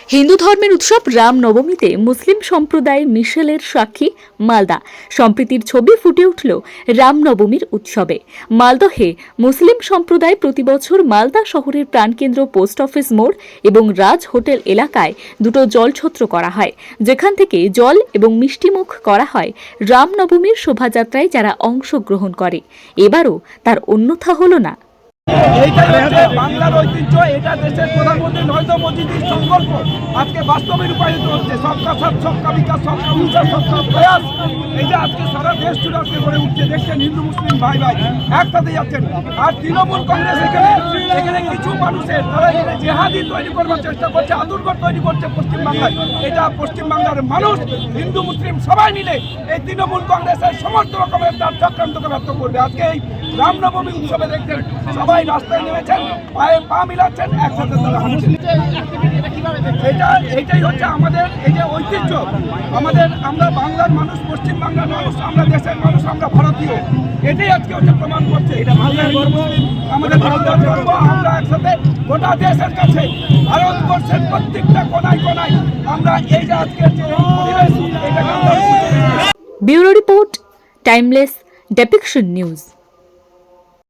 হিন্দু ধর্মের উৎসব রামনবমীতে মুসলিম সম্প্রদায়ের মিশেলের সাক্ষী মালদা। সম্প্রীতির ছবি ফুটে উঠল রামনবমীর উৎসবে। মালদহে মুসলিম সম্প্রদায় প্রতিবছর মালদা শহরের প্রাণকেন্দ্র পোস্ট অফিস মোড় এবং রাজ হোটেল এলাকায় দুটো জলছত্র করা হয়, যেখান থেকে জল এবং মিষ্টিমুখ করা হয় রামনবমীর শোভাযাত্রায় যারা অংশগ্রহণ করে। এবারও তার অন্যথা হলো না। এইটাই হচ্ছে বাংলার ঐতিহ্য। এটা দেশের প্রধানমন্ত্রী নরেন্দ্র মোদীজির সংকল্প আজকে বাস্তবে রূপায়িত হচ্ছে। সবকা সাথ, সবকা বিকাশ, সবকা উন্নয়ন, সবকা প্রয়াস। এই যে আজকে সারা দেশ জুড়ে আজকে গড়ে উঠছে, দেখছেন হিন্দু মুসলিম ভাই ভাই একসাথে যাচ্ছেন। আর তৃণমূল কংগ্রেস এখানে কিছু মানুষের তারা এখানে জেহাদি তৈরি করবার চেষ্টা করছে, আদুর্ঘর তৈরি করছে পশ্চিমবাংলায়। এটা পশ্চিমবাংলার মানুষ হিন্দু মুসলিম সবাই মিলে এই তৃণমূল কংগ্রেসের সমস্ত রকমের তার চক্রান্তকে ব্যর্থ করবে। আজকে এই রামনবমী উৎসবে দেখছেন সবাই রাস্তায় নেমেছেন, পায়ে পা মিলাচ্ছেন, একসাথে তারা হাঁটছেন। এইটাই হচ্ছে আমাদের এই যে ঐতিহ্য। আমরা বাংলার মানুষ, পশ্চিমবাংলার মানুষ, আমরা দেশের মানুষ, আমরা ভারতীয়। এটাই আজকে হচ্ছে প্রমাণ করছে এটা বাংলার গর্ব, আমাদের ভারতের গর্ব। আমরা একসাথে গোটা দেশের কাছে, ভারতবর্ষের প্রত্যেকটা কোনায় কোনায় আমরা এই যে আজকের যে পরিবেশ, এটাকে আমরা bureau report, timeless depiction news.